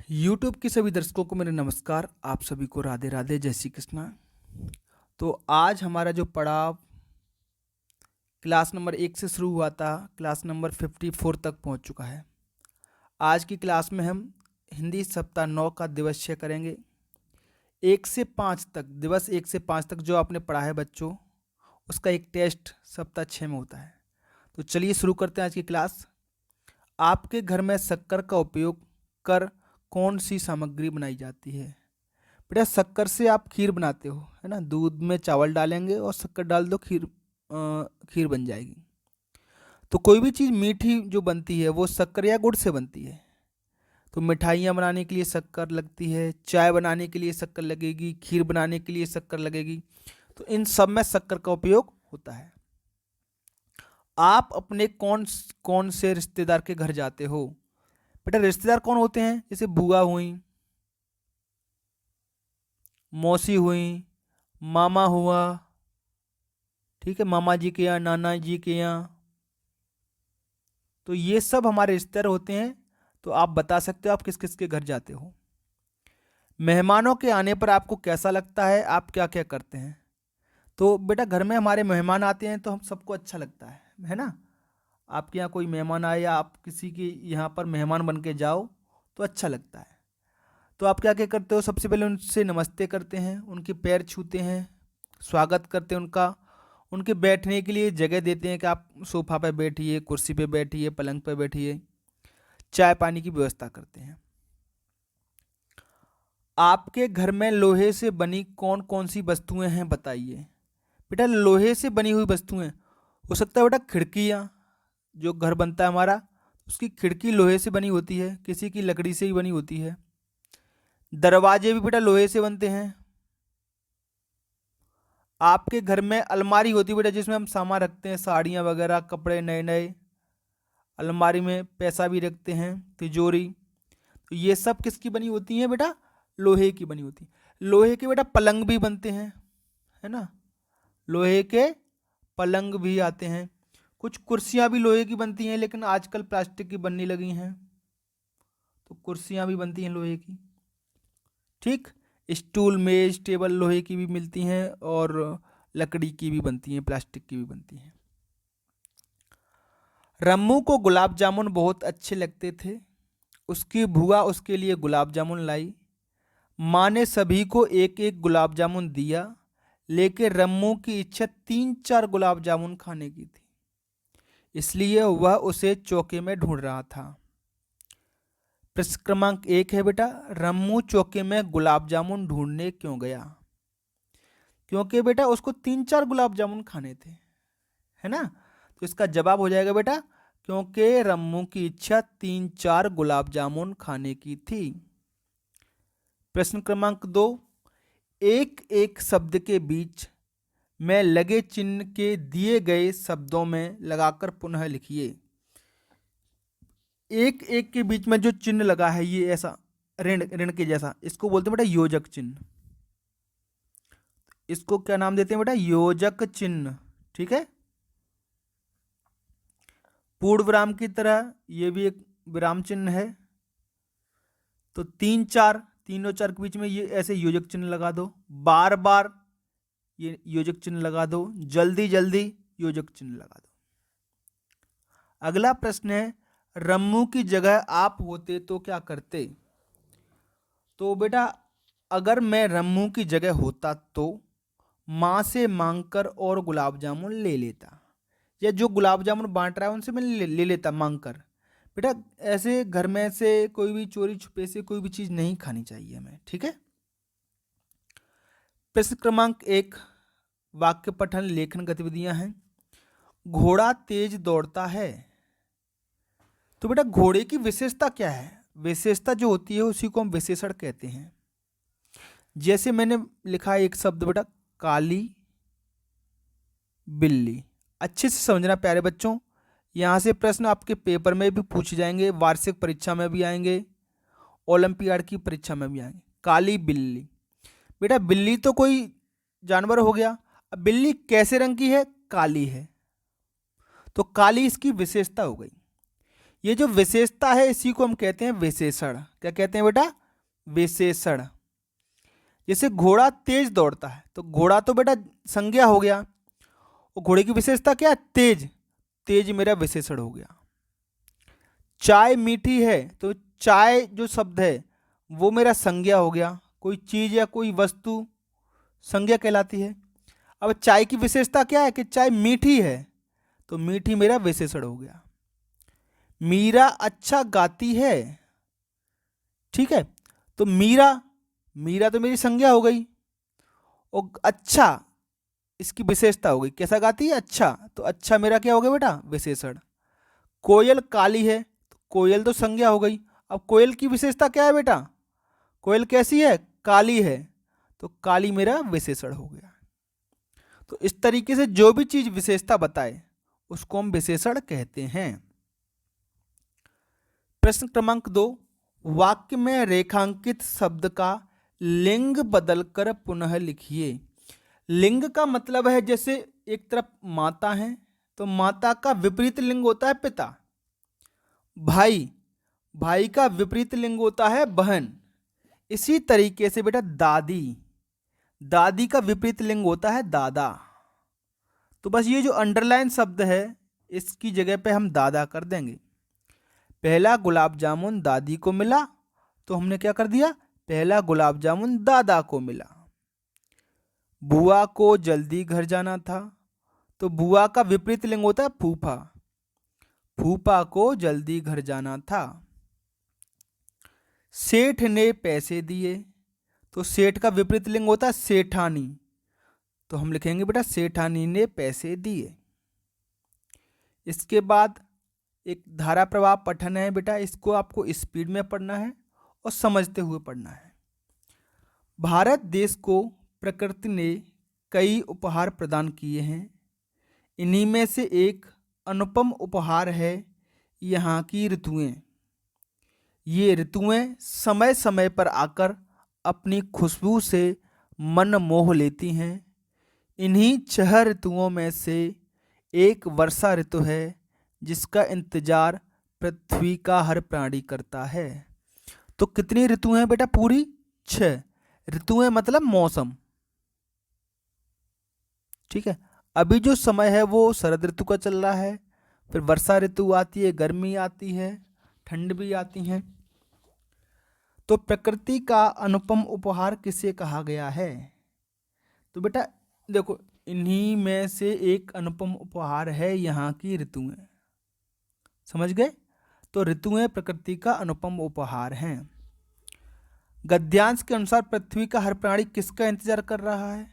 YouTube के सभी दर्शकों को मेरे नमस्कार। आप सभी को राधे राधे, जय श्री कृष्णा। तो आज हमारा जो पड़ाव क्लास नंबर 1 से शुरू हुआ था, क्लास नंबर 54 तक पहुंच चुका है। आज की क्लास में हम हिंदी सप्ताह 9 का दिवसीय करेंगे। 1 से 5 तक, दिवस 1 से 5 तक जो आपने पढ़ा है बच्चों, उसका एक टेस्ट सप्ताह 6 में होता है। तो चलिए शुरू करते हैं आज की क्लास। आपके घर में शक्कर का उपयोग कर कौन सी सामग्री बनाई जाती है? बेटा, शक्कर से आप खीर बनाते हो, है ना। दूध में चावल डालेंगे और शक्कर डाल दो, खीर बन जाएगी। तो कोई भी चीज़ मीठी जो बनती है वो शक्कर या गुड़ से बनती है। तो मिठाइयाँ बनाने के लिए शक्कर लगती है, चाय बनाने के लिए शक्कर लगेगी, खीर बनाने के लिए शक्कर लगेगी। तो इन सब में शक्कर का उपयोग होता है। आप अपने कौन कौन से रिश्तेदार के घर जाते हो? बेटा, रिश्तेदार कौन होते हैं? जैसे बुआ हुई, मौसी हुई, मामा हुआ, ठीक है, मामा जी के यहाँ, नाना जी के यहाँ। तो ये सब हमारे रिश्तेदार होते हैं। तो आप बता सकते हो आप किस किस के घर जाते हो। मेहमानों के आने पर आपको कैसा लगता है? आप क्या क्या करते हैं? तो बेटा, घर में हमारे मेहमान आते हैं तो हम सबको अच्छा लगता है ना। आपके यहाँ कोई मेहमान आए या आप किसी के यहाँ पर मेहमान बन के जाओ तो अच्छा लगता है। तो आप क्या क्या करते हो? सबसे पहले उनसे नमस्ते करते हैं, उनके पैर छूते हैं, स्वागत करते हैं उनका, उनके बैठने के लिए जगह देते हैं कि आप सोफा पे बैठिए, कुर्सी पे बैठिए, पलंग पे बैठिए, चाय पानी की व्यवस्था करते हैं। आपके घर में लोहे से बनी कौन कौन सी वस्तुएं हैं, बताइए। बेटा, लोहे से बनी हुई वस्तुएं हो सकता है बेटा खिड़कियाँ, जो घर बनता है हमारा उसकी खिड़की लोहे से बनी होती है, किसी की लकड़ी से ही बनी होती है। दरवाजे भी बेटा लोहे से बनते हैं। आपके घर में अलमारी होती है बेटा, जिसमें हम सामान रखते हैं, साड़ियाँ वगैरह, कपड़े नए नए। अलमारी में पैसा भी रखते हैं, तिजोरी। तो ये सब किसकी बनी होती हैं बेटा? लोहे की बनी होती है। लोहे के बेटा पलंग भी बनते हैं, है ना। लोहे के पलंग भी आते हैं। कुछ कुर्सियाँ भी लोहे की बनती हैं, लेकिन आजकल प्लास्टिक की बनने लगी हैं। तो कुर्सियाँ भी बनती हैं लोहे की, ठीक। स्टूल, मेज, टेबल लोहे की भी मिलती हैं और लकड़ी की भी बनती हैं, प्लास्टिक की भी बनती हैं। रम्मू को गुलाब जामुन बहुत अच्छे लगते थे। उसकी बुआ उसके लिए गुलाब जामुन लाई। माँ ने सभी को एक एक गुलाब जामुन दिया, लेकिन रम्मू की इच्छा 3-4 गुलाब जामुन खाने की थी, इसलिए वह उसे चौके में ढूंढ रहा था। प्रश्न क्रमांक 1 है बेटा, रम्मू चौके में गुलाब जामुन ढूंढने क्यों गया? क्योंकि बेटा उसको 3-4 गुलाब जामुन खाने थे, है ना। तो इसका जवाब हो जाएगा बेटा, क्योंकि रम्मू की इच्छा 3-4 गुलाब जामुन खाने की थी। प्रश्न क्रमांक 2, एक एक शब्द के बीच में लगे चिन्ह के दिए गए शब्दों में लगाकर पुनः लिखिए। एक एक के बीच में जो चिन्ह लगा है, ये ऐसा ऋण ऋण के जैसा, इसको बोलते हैं बेटा योजक चिन्ह। इसको क्या नाम देते हैं बेटा? योजक चिन्ह, ठीक है। पूर्ण विराम की तरह ये भी एक विराम चिन्ह है। तो 3-4, तीनों चार के बीच में ये ऐसे योजक चिन्ह लगा दो, बार बार ये योजक चिन्ह लगा दो, जल्दी जल्दी योजक चिन्ह लगा दो। अगला प्रश्न है, रम्मू की जगह आप होते तो क्या करते? तो बेटा, अगर मैं रम्मू की जगह होता तो माँ से मांगकर और गुलाब जामुन ले लेता, या जो गुलाब जामुन बांट रहा है उनसे मैं ले लेता मांग कर। बेटा, ऐसे घर में से कोई भी चोरी छुपे से कोई भी चीज़ नहीं खानी चाहिए हमें, ठीक है। प्रश्न क्रमांक 1, वाक्य पठन लेखन गतिविधियां हैं। घोड़ा तेज दौड़ता है। तो बेटा, घोड़े की विशेषता क्या है? विशेषता जो होती है उसी को हम विशेषण कहते हैं। जैसे मैंने लिखा है एक शब्द बेटा, काली बिल्ली। अच्छे से समझना प्यारे बच्चों, यहाँ से प्रश्न आपके पेपर में भी पूछे जाएंगे, वार्षिक परीक्षा में भी आएंगे, ओलंपियाड की परीक्षा में भी आएंगे। काली बिल्ली, बेटा बिल्ली तो कोई जानवर हो गया। अब बिल्ली कैसे रंग की है? काली है। तो काली इसकी विशेषता हो गई। ये जो विशेषता है इसी को हम कहते हैं विशेषण। क्या कहते हैं बेटा? विशेषण। जैसे घोड़ा तेज दौड़ता है, तो घोड़ा तो बेटा संज्ञा हो गया, और घोड़े की विशेषता क्या है? तेज। तेज मेरा विशेषण हो गया। चाय मीठी है, तो चाय जो शब्द है वो मेरा संज्ञा हो गया, कोई चीज या कोई वस्तु संज्ञा कहलाती है। अब चाय की विशेषता क्या है? कि चाय मीठी है, तो मीठी मेरा विशेषण हो गया। मीरा अच्छा गाती है, ठीक है, तो मीरा, मीरा तो मेरी संज्ञा हो गई, और अच्छा इसकी विशेषता हो गई, कैसा गाती है? अच्छा, तो अच्छा मेरा क्या हो गया बेटा? विशेषण। कोयल काली है, तो कोयल तो संज्ञा हो गई। अब कोयल की विशेषता क्या है बेटा? कोयल कैसी है? काली है, तो काली मेरा विशेषण हो गया। तो इस तरीके से जो भी चीज विशेषता बताए उसको हम विशेषण कहते हैं। प्रश्न क्रमांक 2, वाक्य में रेखांकित शब्द का लिंग बदलकर पुनः लिखिए। लिंग का मतलब है, जैसे एक तरफ माता है तो माता का विपरीत लिंग होता है पिता। भाई, भाई का विपरीत लिंग होता है बहन। इसी तरीके से बेटा दादी, दादी का विपरीत लिंग होता है दादा। तो बस ये जो अंडरलाइन शब्द है इसकी जगह पे हम दादा कर देंगे। पहला गुलाब जामुन दादी को मिला, तो हमने क्या कर दिया? पहला गुलाब जामुन दादा को मिला। बुआ को जल्दी घर जाना था, तो बुआ का विपरीत लिंग होता है फूफा। फूफा को जल्दी घर जाना था। सेठ ने पैसे दिए, तो सेठ का विपरीत लिंग होता है सेठानी, तो हम लिखेंगे बेटा सेठानी ने पैसे दिए। इसके बाद एक धारा प्रवाह पठन है बेटा, इसको आपको स्पीड में पढ़ना है और समझते हुए पढ़ना है। भारत देश को प्रकृति ने कई उपहार प्रदान किए हैं, इन्हीं में से एक अनुपम उपहार है यहाँ की ऋतुएं। ये ऋतुएं समय समय पर आकर अपनी खुशबू से मन मोह लेती हैं। इन्हीं 6 ऋतुओं में से एक वर्षा ऋतु है जिसका इंतजार पृथ्वी का हर प्राणी करता है। तो कितनी ऋतुएं हैं बेटा? पूरी 6 ऋतुएं, मतलब मौसम। ठीक है, अभी जो समय है वो शरद ऋतु का चल रहा है, फिर वर्षा ऋतु आती है, गर्मी आती है, ठंड भी आती है। तो प्रकृति का अनुपम उपहार किसे कहा गया है? तो बेटा देखो, इन्हीं में से एक अनुपम उपहार है यहाँ की ऋतुएं। समझ गए? तो ऋतुएं प्रकृति का अनुपम उपहार हैं। गद्यांश के अनुसार पृथ्वी का हर प्राणी किसका इंतजार कर रहा है?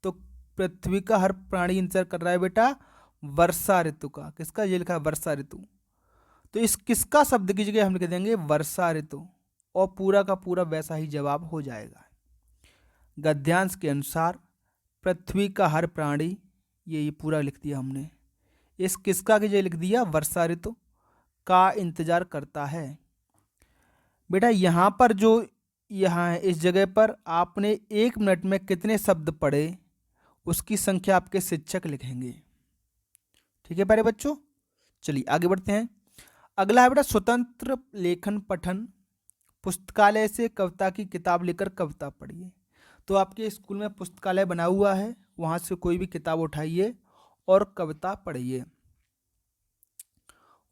तो पृथ्वी का हर प्राणी इंतजार कर रहा है बेटा वर्षा ऋतु का। किसका? ये लिखा है वर्षा ऋतु। तो इस किसका शब्द की जगह हम लिख देंगे वर्षा ऋतु, और पूरा का पूरा वैसा ही जवाब हो जाएगा। गद्यांश के अनुसार पृथ्वी का हर प्राणी, ये पूरा लिख दिया हमने। इस किसका की जगह लिख दिया वर्षा ऋतु का इंतजार करता है। बेटा यहाँ पर जो यहाँ है इस जगह पर आपने 1 मिनट में कितने शब्द पढ़े उसकी संख्या आपके शिक्षक लिखेंगे। ठीक है प्यारे बच्चों, चलिए आगे बढ़ते हैं। अगला है बेटा स्वतंत्र लेखन पठन। पुस्तकालय से कविता की किताब लेकर कविता पढ़िए। तो आपके स्कूल में पुस्तकालय बना हुआ है, वहाँ से कोई भी किताब उठाइए और कविता पढ़िए।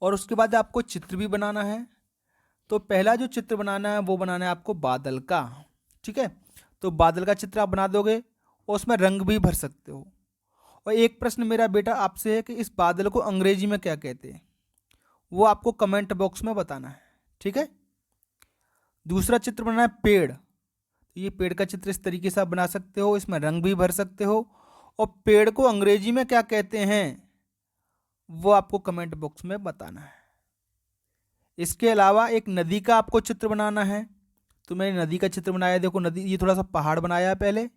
और उसके बाद आपको चित्र भी बनाना है। तो पहला जो चित्र बनाना है वो बनाना है आपको बादल का। ठीक है, तो बादल का चित्र आप बना दोगे और उसमें रंग भी भर सकते हो। और एक प्रश्न मेरा बेटा आपसे है कि इस बादल को अंग्रेजी में क्या कहते हैं, वो आपको कमेंट बॉक्स में बताना है। ठीक है, दूसरा चित्र बनाना है पेड़। तो ये पेड़ का चित्र इस तरीके से आप बना सकते हो, इसमें रंग भी भर सकते हो। और पेड़ को अंग्रेजी में क्या कहते हैं वो आपको कमेंट बॉक्स में बताना है। इसके अलावा एक नदी का आपको चित्र बनाना है। तो मैंने नदी का चित्र बनाया, देखो नदी, ये थोड़ा सा पहाड़ बनाया है, पहले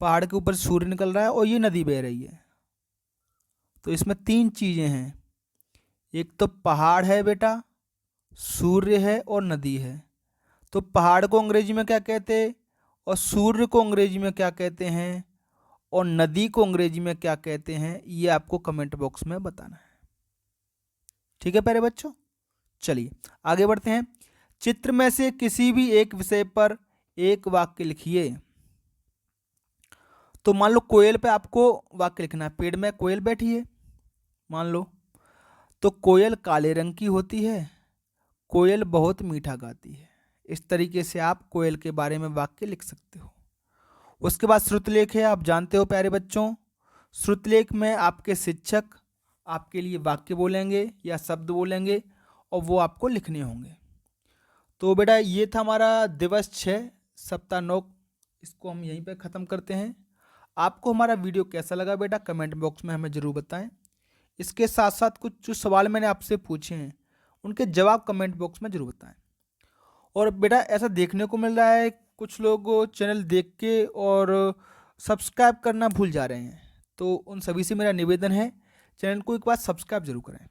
पहाड़ के ऊपर सूर्य निकल रहा है और ये नदी बह रही है। तो इसमें 3 चीजें हैं, एक तो पहाड़ है बेटा, सूर्य है और नदी है। तो पहाड़ को अंग्रेजी में क्या कहते हैं और सूर्य को अंग्रेजी में क्या कहते हैं और नदी को अंग्रेजी में क्या कहते हैं, ये आपको कमेंट बॉक्स में बताना है। ठीक है प्यारे बच्चों, चलिए आगे बढ़ते हैं। चित्र में से किसी भी एक विषय पर एक वाक्य लिखिए। तो मान लो कोयल पे आपको वाक्य लिखना है। पेड़ में कोयल बैठी है मान लो, तो कोयल काले रंग की होती है, कोयल बहुत मीठा गाती है। इस तरीके से आप कोयल के बारे में वाक्य लिख सकते हो। उसके बाद श्रुतलेख है। आप जानते हो प्यारे बच्चों, श्रुतलेख में आपके शिक्षक आपके लिए वाक्य बोलेंगे या शब्द बोलेंगे और वो आपको लिखने होंगे। तो बेटा ये था हमारा दिवस 6 सप्ताह 9, इसको हम यहीं पे ख़त्म करते हैं। आपको हमारा वीडियो कैसा लगा बेटा कमेंट बॉक्स में हमें ज़रूर बताएं। इसके साथ साथ कुछ जो सवाल मैंने आपसे पूछे हैं उनके जवाब कमेंट बॉक्स में ज़रूर बताएं। और बेटा ऐसा देखने को मिल रहा है कुछ लोग चैनल देख के और सब्सक्राइब करना भूल जा रहे हैं, तो उन सभी से मेरा निवेदन है चैनल को एक बार सब्सक्राइब जरूर करें।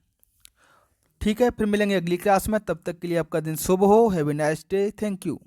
ठीक है, फिर मिलेंगे अगली क्लास में। तब तक के लिए आपका दिन शुभ हो। Have a nice day. Thank you.